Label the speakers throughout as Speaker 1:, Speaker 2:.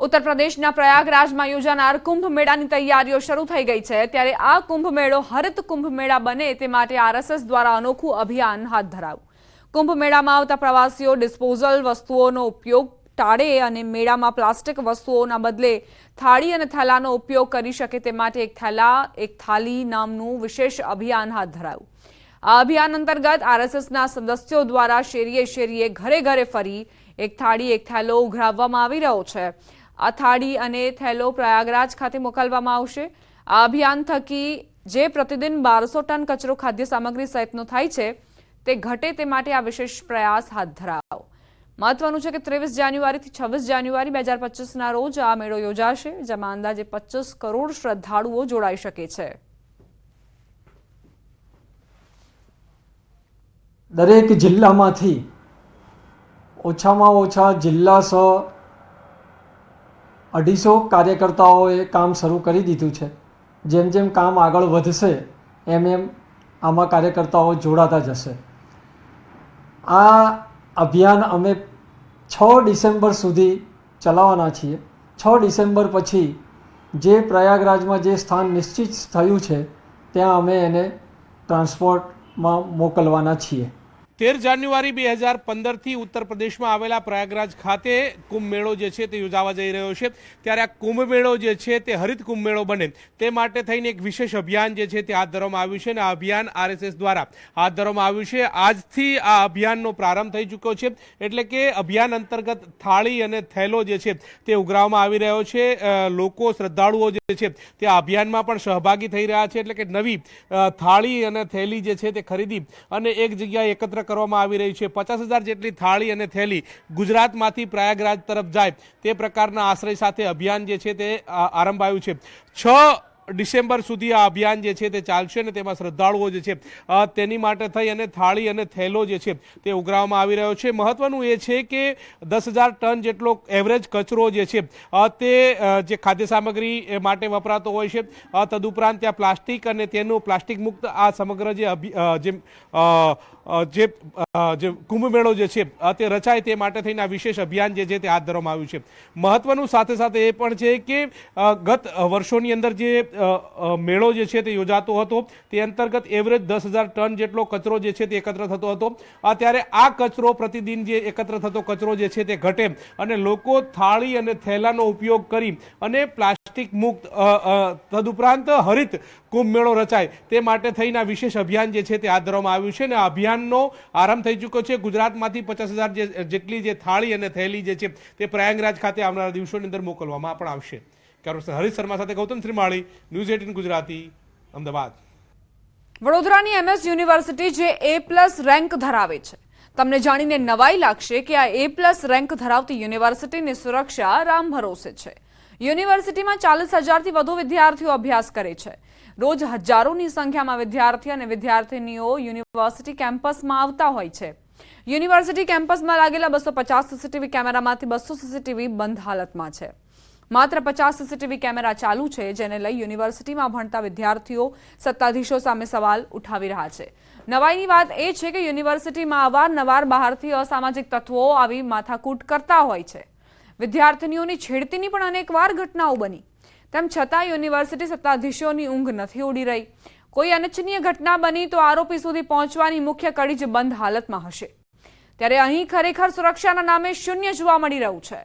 Speaker 1: उत्तर प्रदेशના પ્રયાગરાજમાં યોજાનાર કુંભ મેળાની તૈયારીઓ શરૂ થઈ ગઈ છે ત્યારે આ કુંભ મેળો હરિત કુંભ મેળા બને તે માટે આરએસએસ દ્વારા અનોખું અભિયાન હાથ ધરાયું। કુંભ મેળામાં આવતા પ્રવાસીઓ ડિસ્પોઝલ વસ્તુઓનો ઉપયોગ ટાળે અને મેળામાં પ્લાસ્ટિક વસ્તુઓના બદલે થાળી અને થેલાનો ઉપયોગ કરી શકે તે માટે એક થેલા એક થાળી નામનું વિશેષ અભિયાન હાથ ધરાયું। આ અભિયાન અંતર્ગત આરએસએસના સદસ્યો દ્વારા શેરીએ શેરીએ ઘરે ઘરે ફરી એક થાળી એક થેલો ઉઘરાવવામાં આવી રહ્યો છે। આ થાળી અને થેલો પ્રયાગરાજ ખાતે મોકલવામાં આવશે। આ અભિયાન થકી જે પ્રતિદિન 1200 ટન કચરો ખાદ્ય સામગ્રી સહિતનો થાય છે તે ઘટે તે માટે આ વિશેષ પ્રયાસ હાથ ધરાયો। મહત્વનું છે કે 23 જાન્યુઆરીથી 26 જાન્યુઆરી 2025ના રોજ આ મેળો યોજાશે જેમાં અંદાજે 25 કરોડ શ્રદ્ધાળુઓ જોડાઈ શકે છે।
Speaker 2: દરેક જિલ્લામાંથી ઓછામાં ઓછા જિલ્લા 250 કાર્યકર્તાઓએ કામ શરૂ કરી દીધું છે। જેમ જેમ કામ આગળ વધશે એમ એમ આમાં કાર્યકર્તાઓ જોડાતા જશે। આ અભિયાન અમે 6 ડિસેમ્બર સુધી ચલાવવાના છીએ। 6 ડિસેમ્બર પછી જે પ્રયાગરાજમાં જે સ્થાન નિશ્ચિત થયું છે ત્યાં અમે એને ટ્રાન્સપોર્ટમાં મોકલવાના છીએ।
Speaker 3: 13 જાન્યુઆરી 2015થી ઉત્તર પ્રદેશમાં આવેલા પ્રયાગરાજ ખાતે કુંભ મેળો જે છે તે યોજાવા જઈ રહ્યો છે ત્યારે આ કુંભ મેળો જે છે તે હરિત કુંભ મેળો બને તે માટે થઈને એક વિશેષ અભિયાન જે છે તે હાથ ધરવામાં આવ્યું છે અને આ અભિયાન આરએસએસ દ્વારા હાથ ધરવામાં આવ્યું છે। આજથી આ અભિયાનનો પ્રારંભ થઈ ચૂક્યો છે એટલે કે અભિયાન અંતર્ગત થાળી અને થેલો જે છે તે ઉઘરાવવામાં આવી રહ્યો છે। લોકો શ્રદ્ધાળુઓ જે છે તે આ અભિયાનમાં પણ સહભાગી થઈ રહ્યા છે એટલે કે નવી થાળી અને થેલી જે છે તે ખરીદી અને એક જગ્યાએ એકત્ર કરવામાં આવી રહી છે। 50,000 જેટલી થાળી અને થેલી ગુજરાતમાંથી પ્રયાગરાજ તરફ જાય તે પ્રકારના આશ્રય સાથે અભિયાન જે છે તે આરંભાયું છે। 6 ડિસેમ્બર સુધી આ અભિયાન જે છે તે ચાલશે અને તેમાં શ્રદ્ધાળુઓ જે છે તેની માટે થઈ અને થાળી અને થેલો જે છે તે ઉઘરાવવામાં આવી રહ્યો છે। મહત્વનું એ છે કે 10,000 ટન જેટલો એવરેજ કચરો જે છે તે જે ખાદ્ય સામગ્રી માટે વપરાતો હોય છે તદુપરાંત ત્યાં પ્લાસ્ટિક અને તેનું પ્લાસ્ટિક મુક્ત આ સમગ્ર જે કુંભ મેળો જે છે તે રચાય તે માટે થઈને આ વિશેષ અભિયાન જે છે તે હાથ ધરવામાં આવ્યું છે। મહત્વનું સાથે સાથે એ પણ છે કે ગત વર્ષોની અંદર જે મેળો જે છે તે યોજાતો હતો તે અંતર્ગત એવરેજ 10,000 ટન જેટલો કચરો જે છે તે એકત્ર થતો હતો। ત્યારે આ કચરો પ્રતિદિન જે એકત્ર થતો કચરો જે છે તે ઘટે અને લોકો થાળી અને થેલાનો ઉપયોગ કરી અને પ્લાસ્ટિક મુક્ત તદુપરાંત હરિત કુંભ મેળો રચાય તે માટે થઈને આ વિશેષ અભિયાન જે છે તે હાથ ધરવામાં આવ્યું છે અને આ અભિયાનનો આરંભ થઈ ચૂક્યો છે। ગુજરાતમાંથી 50,000 જેટલી જે થાળી અને થેલી જે છે તે પ્રયાગરાજ ખાતે આવનારા દિવસોની અંદર મોકલવામાં પણ આવશે। હરીશ શર્મા સાથે ગૌતમ શ્રીમાળી, ન્યૂઝ 18 ગુજરાતી, અમદાવાદ।
Speaker 1: વડોદરાની એમએસ યુનિવર્સિટી જે A+ રેન્ક ધરાવે છે તમને જાણીને નવાઈ લાગશે કે આ A+ રેન્ક ધરાવતી યુનિવર્સિટીની સુરક્ષા રામ ભરોસે છે। યુનિવર્સિટીમાં 40,000થી વધુ વિદ્યાર્થીઓ અભ્યાસ કરે છે। રોજ હજારોની સંખ્યામાં વિદ્યાર્થી અને વિદ્યાર્થીનીઓ યુનિવર્સિટી કેમ્પસમાં આવતા હોય છે। યુનિવર્સિટી કેમ્પસમાં લાગેલા 250 સીસીટીવી કેમેરામાંથી 200 સીસીટીવી બંધ હાલતમાં છે। માત્ર 50 સીસીટીવી કેમેરા ચાલુ છે જેને લઈ યુનિવર્સિટીમાં ભણતા વિદ્યાર્થીઓ સત્તાધીશો સામે સવાલ ઉઠાવી રહ્યા છે। નવાઈની વાત એ છે કે યુનિવર્સિટીમાં અવારનવાર બહારથી અસામાજિક તત્વો આવી માથાકૂટ કરતા હોય છે। વિદ્યાર્થીનીઓની છેડતીની પણ અનેકવાર ઘટનાઓ બની તેમ છતાં યુનિવર્સિટી સત્તાધીશોની ઊંઘ નથી ઉડી રહી। કોઈ અનિચ્છનીય ઘટના બની તો આરોપી સુધી પહોંચવાની મુખ્ય કડી જ બંધ હાલતમાં હશે ત્યારે અહીં ખરેખર સુરક્ષાના નામે શૂન્ય જોવા મળી રહ્યું છે।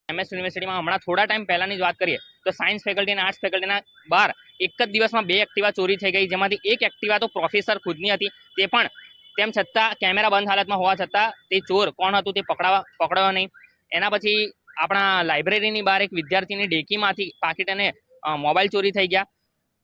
Speaker 4: એમએસ યુનિવર્સિટીમાં હમણાં થોડા ટાઈમ પહેલાની જ વાત કરીએ તો સાયન્સ ફેકલ્ટી અને આર્ટ્સ ફેકલ્ટીના બહાર એક જ દિવસમાં 2 એક્ટિવા ચોરી થઈ ગઈ જેમાંથી એક એક્ટિવા તો પ્રોફેસર ખુદની હતી તે પણ તેમ છતાં કેમેરા બંધ હાલતમાં હોવા છતાં તે ચોર કોણ હતું તે પકડાયો નહીં। એના પછી આપણા લાઇબ્રેરીની બહાર એક વિદ્યાર્થીની ડેકીમાંથી પાકીટ અને મોબાઈલ ચોરી થઈ ગયા।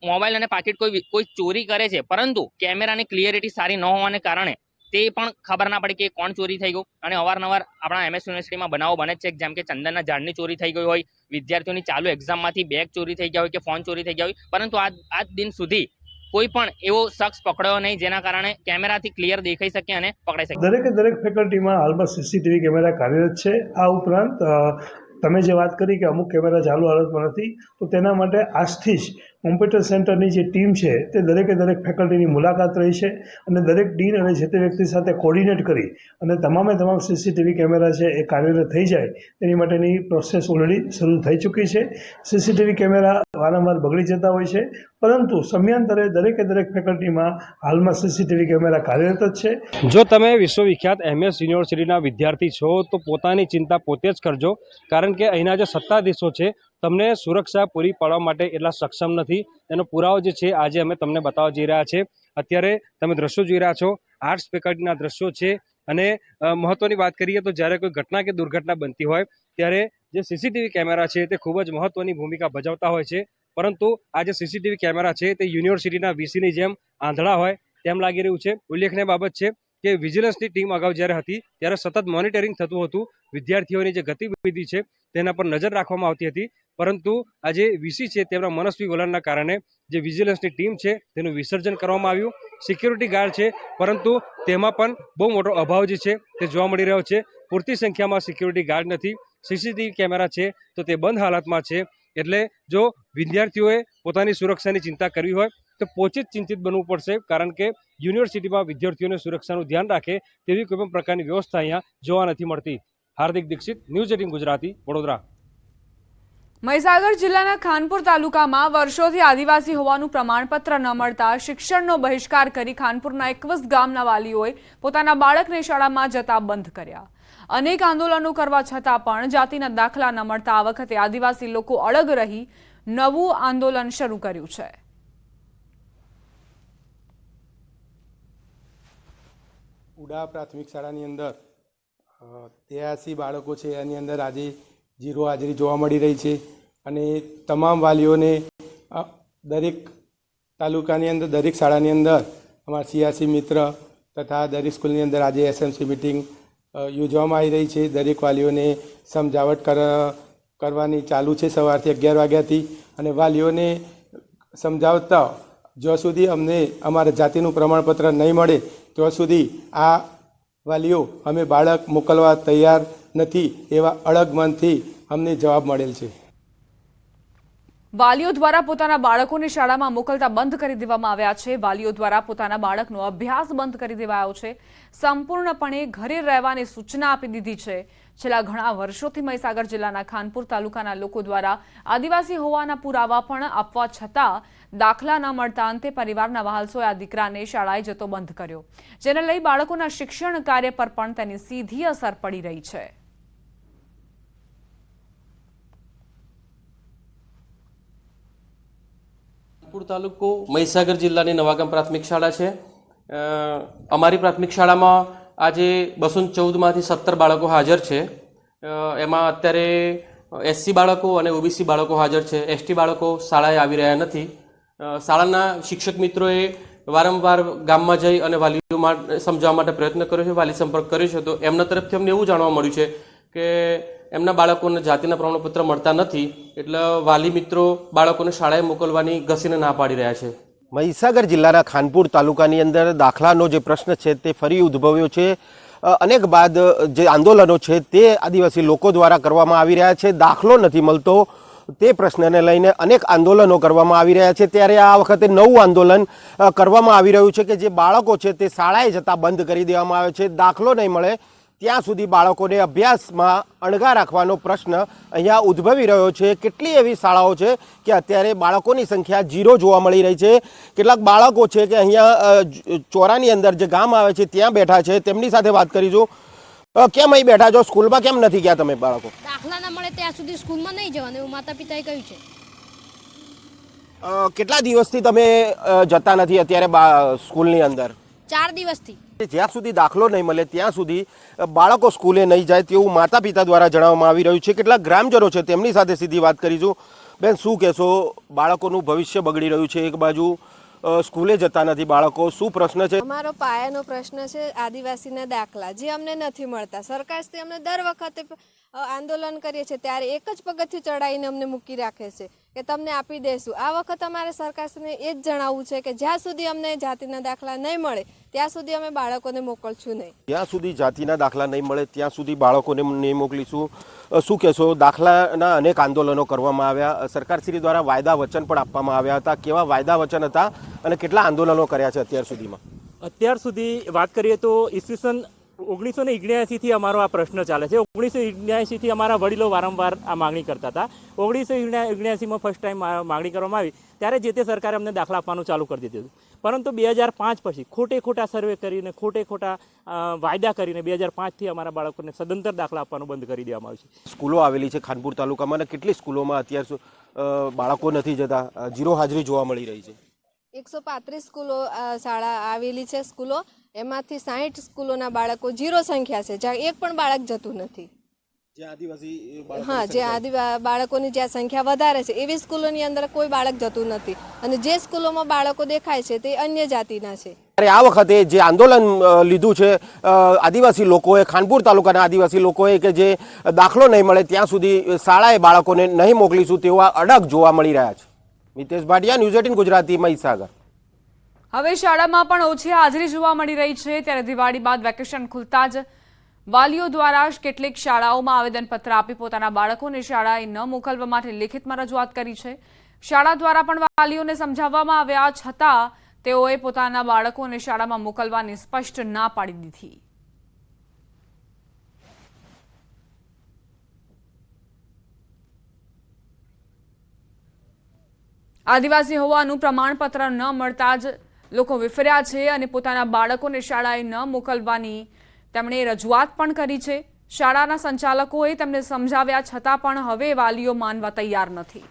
Speaker 4: મોબાઈલ અને પાકીટ કોઈ ચોરી કરે છે પરંતુ કેમેરાની ક્લિયરિટી સારી ન હોવાને કારણે તે પણ ખબર ના પડી કે કોણ ચોરી થઈ ગયું। અને અવારનવાર આપણા એમએસ યુનિવર્સિટીમાં બનાવો બને છે જેમ કે ચંદનના ઝાડની ચોરી થઈ ગઈ હોય, વિદ્યાર્થીઓની ચાલુ એક્ઝામમાંથી બેગ ચોરી થઈ ગયા હોય કે ફોન ચોરી થઈ ગયા હોય પરંતુ આજ દિન સુધી કોઈ પણ એવો શખ્સ પકડાયો નહીં જેના કારણે કેમેરાથી ક્લિયર દેખાઈ શકે અને પકડાઈ શકે।
Speaker 5: દરેક ફેકલ્ટીમાં હાલમાં સીસીટીવી કેમેરા કાર્યરત છે। આ ઉપરાંત તમે જે વાત કરી કે અમુક કેમેરા ચાલુ હાલતમાં નથી તો તેના માટે આજથી જ કોમ્પ્યુટર સેન્ટરની જે ટીમ છે તે દરેકે દરેક ફેકલ્ટીની મુલાકાત રહી છે અને દરેક ડીન અને જે તે વ્યક્તિ સાથે કોર્ડિનેટ કરી અને તમામે તમામ સીસીટીવી કેમેરા છે એ કાર્યરત થઈ જાય તેની માટેની પ્રોસેસ ઓલરેડી શરૂ થઈ ચૂકી છે. સીસીટીવી કેમેરા વારંવાર બગડી જતા હોય છે, પરંતુ સમયાંતરે દરેકે દરેક ફેકલ્ટીમાં હાલમાં સીસીટીવી કેમેરા કાર્યરત જ છે.
Speaker 6: જો તમે વિશ્વવિખ્યાત MS યુનિવર્સિટીના વિદ્યાર્થી છો તો પોતાની ચિંતા પોતે જ કરજો, કારણ કે અહીંના જે સત્તાધીશો છે તમને સુરક્ષા પૂરી પાડવા માટે એટલા સક્ષમ નથી. એનો પુરાવો જે છે આજે અમે તમને બતાવવા જઈ રહ્યા છે. અત્યારે તમે દ્રશ્યો જોઈ રહ્યા છો, આર્ટ્સ ફેકલ્ટીના દ્રશ્યો છે. અને મહત્વની વાત કરીએ તો જ્યારે કોઈ ઘટના કે દુર્ઘટના બનતી હોય ત્યારે જે સીસીટીવી કેમેરા છે તે ખૂબ જ મહત્વની ભૂમિકા ભજવતા હોય છે. પરંતુ આ જે સીસીટીવી કેમેરા છે તે યુનિવર્સિટીના VCની જેમ આંધળા હોય તેમ લાગી રહ્યું છે. ઉલ્લેખનીય બાબત છે કે વિજિલન્સની ટીમ અગાઉ જ્યારે હતી ત્યારે સતત મોનિટરિંગ થતું હતું, વિદ્યાર્થીઓની જે ગતિવિધિ છે તેના પર નજર રાખવામાં આવતી હતી. પરંતુ આજે VC છે તેમના મનસ્વી વલણના કારણે જે વિજિલન્સની ટીમ છે તેનું વિસર્જન કરવામાં આવ્યું. સિક્યુરિટી ગાર્ડ છે, પરંતુ તેમાં પણ બહુ મોટો અભાવ જે છે તે જોવા મળી રહ્યો છે. પૂરતી સંખ્યામાં સિક્યુરિટી ગાર્ડ નથી. સીસીટીવી કેમેરા છે તો તે બંધ હાલતમાં છે. એટલે જો વિદ્યાર્થીઓએ પોતાની સુરક્ષાની ચિંતા કરવી હોય તો પોતે જ ચિંતિત બનવું પડશે, કારણ કે યુનિવર્સિટીમાં વિદ્યાર્થીઓની સુરક્ષાનું ધ્યાન રાખે તેવી કોઈ પણ પ્રકારની વ્યવસ્થા અહીંયા જોવા નથી મળતી. હાર્દિક દીક્ષિત, ન્યૂઝ 18 ગુજરાતી, વડોદરા.
Speaker 1: મહીસાગર જિલ્લાના ખાનપુર તાલુકામાં વર્ષોથી આદિવાસી હોવાનું પ્રમાણપત્ર ન મળતા શિક્ષણનો બહિષ્કાર કરી ખાનપુરના 21 ગામના વાલીઓએ પોતાના બાળકને શાળામાં જતા બંધ કર્યા. અનેક આંદોલનો કરવા છતાં પણ જાતિના દાખલા ન મળતા આ વખતે આદિવાસી લોકો અડગ રહી નવું આંદોલન શરૂ કર્યું છે.
Speaker 7: ઉડા પ્રાથમિક શાળાની અંદર 83 બાળકો છે, એની અંદર આજે 0 હાજરી જોવા મળી રહી છે. અને તમામ વાલીઓને દરેક તાલુકાની અંદર, દરેક શાળાની અંદર અમારા CRC મિત્ર તથા દરેક સ્કૂલની અંદર આજે SMC મિટિંગ યોજવામાં આવી રહી છે. દરેક વાલીઓને સમજાવટ કરવાની ચાલુ છે સવારથી 11 વાગ્યાથી. અને વાલીઓને સમજાવતા જ્યાં સુધી અમને અમારા જાતિનું પ્રમાણપત્ર નહીં મળે ત્યાં સુધી આ વાલીઓ અમે બાળક મોકલવા તૈયાર નથી એવા અડગ મનથી અમને જવાબ મળેલ છે.
Speaker 1: વાલીઓ દ્વારા પોતાના બાળકોને શાળામાં મોકલતા બંધ કરી દેવામાં આવ્યા છે. વાલીઓ દ્વારા પોતાના બાળકનો અભ્યાસ બંધ કરી દેવાયો છે. સંપૂર્ણપણે ઘરે રહેવાની સૂચના આપી દીધી છે. છેલ્લા ઘણા વર્ષોથી મહીસાગર જિલ્લાના ખાનપુર તાલુકાના લોકો દ્વારા આદિવાસી હોવાના પુરાવા પણ આપવા છતાં દાખલા ન મળતા અંતે પરિવારના વહાલસોએ આ દીકરાને શાળાએ જતો બંધ કર્યો, જેને લઈ બાળકોના શિક્ષણ કાર્ય પર પણ તેની સીધી અસર પડી રહી છે.
Speaker 8: ખાનપુર તાલુકો મહીસાગર જિલ્લાની નવાગામ પ્રાથમિક શાળા છે. અમારી પ્રાથમિક શાળામાં આજે 214માંથી 17 બાળકો હાજર છે. એમાં અત્યારે SC બાળકો અને OBC બાળકો હાજર છે. ST બાળકો શાળાએ આવી રહ્યા નથી. શાળાના શિક્ષક મિત્રોએ વારંવાર ગામમાં જઈ અને વાલીઓ સમજાવવા માટે પ્રયત્ન કર્યો છે, વાલી સંપર્ક કર્યો છે. તો એમના તરફથી અમને એવું જાણવા મળ્યું છે કે એમના બાળકોને જાતિના પ્રમાણપત્ર મળતા નથી, એટલે વાલી મિત્રો બાળકોને શાળાએ મોકલવાની ઘસીને ના પાડી રહ્યા છે.
Speaker 9: મહીસાગર જિલ્લાના ખાનપુર તાલુકાની અંદર દાખલાનો જે પ્રશ્ન છે તે ફરી ઉદ્ભવ્યો છે. અનેક બાદ જે આંદોલનો છે તે આદિવાસી લોકો દ્વારા કરવામાં આવી રહ્યા છે. દાખલો નથી મળતો તે પ્રશ્નને લઈને અનેક આંદોલનો કરવામાં આવી રહ્યા છે. ત્યારે આ વખતે નવું આંદોલન કરવામાં આવી રહ્યું છે કે જે બાળકો છે તે શાળાએ જતા બંધ કરી દેવામાં આવે છે. દાખલો નહીં મળે ત્યાં સુધી બાળકોને અભ્યાસમાં અણગા રાખવાનો પ્રશ્ન અહીંયા ઉદ્ભવી રહ્યો છે. કેટલી એવી શાળાઓ છે કે અત્યારે બાળકોની સંખ્યા 0 જોવા મળી રહી છે. કેટલાક બાળકો છે કે અહીંયા ચોરાની અંદર જે ગામ આવે છે ત્યાં બેઠા છે. તેમની સાથે વાત કરીશું. કેમ અહીં બેઠા છો? સ્કૂલમાં કેમ નથી ગયા તમે બાળકો?
Speaker 10: દાખલા ના મળે ત્યાં સુધી સ્કૂલમાં નહીં જવાનું એવું માતા પિતાએ કહ્યું છે.
Speaker 9: કેટલા દિવસથી તમે જતા નથી અત્યારે સ્કૂલની અંદર?
Speaker 10: 4 દિવસથી.
Speaker 9: જ્યાં સુધી દાખલો નહીં મળે ત્યાં સુધી બાળકો સ્કૂલે નહીં જાય તેવું માતા પિતા દ્વારા જણાવવામાં આવી રહ્યું છે. કેટલાક ગ્રામજનો છે તેમની સાથે સીધી વાત કરીશું. બેન, શું કહેશો? બાળકોનું ભવિષ્ય બગડી રહ્યું છે, એક બાજુ સ્કૂલે જતા નથી બાળકો, શું પ્રશ્ન છે?
Speaker 11: અમારો પાયાનો પ્રશ્ન છે આદિવાસીના દાખલા, જે અમને નથી મળતા. સરકારશ્રી અમને દર વખતે આંદોલન કરીએ છીએ ત્યારે એક જ પગથિયું ચડાવીને અમને મૂકી રાખે છે કે તમને આપી દઈશું. આ વખત અમારે સરકારશ્રીને એ જ જણાવવું છે કે જ્યાં સુધી અમને જાતિના દાખલા નહીં મળે ત્યાં સુધી અમે બાળકોને મોકલશું નહીં.
Speaker 9: જ્યાં સુધી જાતિના દાખલા નહીં મળે ત્યાં સુધી બાળકોને નહીં મોકલીશું. શું કહેશો? દાખલાના અનેક આંદોલનો કરવામાં આવ્યા, સરકારશ્રી દ્વારા વાયદા વચન પણ આપવામાં આવ્યા હતા. કેવા વાયદા વચન હતા અને કેટલા આંદોલનો કર્યા છે અત્યાર સુધીમાં?
Speaker 12: અત્યાર સુધી વાત કરીએ તો ઈસવીસન 1979થી અમારો આ પ્રશ્ન ચાલે છે. 1979થી અમારા વડીલો વારંવાર આ માગણી કરતા હતા. 1979માં ફર્સ્ટ ટાઈમ માગણી કરવામાં આવી ત્યારે જે તે સરકારે અમને દાખલા આપવાનું ચાલુ કરી દીધું. પરંતુ 2005 પછી ખોટા સર્વે કરીને ખોટા વાયદા કરીને 2005થી અમારા બાળકોને સદંતર દાખલા આપવાનું બંધ કરી દેવામાં આવ્યું છે.
Speaker 9: સ્કૂલો આવેલી છે ખાનપુર તાલુકામાં અને કેટલી સ્કૂલોમાં અત્યાર બાળકો નથી જતા, ઝીરો હાજરી જોવા મળી રહી છે?
Speaker 11: 135 સ્કૂલો શાળા આવેલી છે. સ્કૂલો એમાંથી 60 સ્કૂલોના બાળકો 0 સંખ્યા છે, જ્યાં એક પણ બાળક જતું નથી. જે બાળકોની જ્યાં સંખ્યા વધારે છે એવી સ્કૂલોની અંદર કોઈ બાળક જતું નથી અને જે સ્કૂલોમાં બાળકો દેખાય છે તે અન્ય જાતિના છે.
Speaker 9: આ વખતે જે આંદોલન લીધું છે આદિવાસી લોકોએ, ખાનપુર તાલુકાના આદિવાસી લોકોએ, કે જે દાખલો નહીં મળે ત્યાં સુધી શાળાએ બાળકોને નહીં મોકલીશું તેવા અડગ જોવા મળી રહ્યા છે. મિતેશ ભાટિયા, ન્યૂઝ 18 ગુજરાતી, મહીસાગર.
Speaker 1: હવે શાળામાં પણ ઓછી હાજરી જોવા મળી રહી છે ત્યારે દિવાળી બાદ વેકેશન ખુલતા જ વાલીઓ દ્વારા કેટલીક શાળાઓમાં આવેદનપત્ર આપી પોતાના બાળકોને શાળાએ ન મોકલવા માટે લેખિતમાં રજૂઆત કરી છે. શાળા દ્વારા પણ વાલીઓને સમજાવવામાં આવ્યા છતાં તેઓએ પોતાના બાળકોને શાળામાં મોકલવાની સ્પષ્ટ ના પાડી દીધી. આદિવાસી હોવાનું પ્રમાણપત્ર ન મળતા જ લોકો વિફર્યા છે અને પોતાના બાળકોને શાળાએ ન મોકલવાની તેમણે રજૂઆત પણ કરી છે. શાળાના સંચાલકોએ તેમને સમજાવ્યા છતાં પણ હવે વાલીઓ માનવા તૈયાર નથી.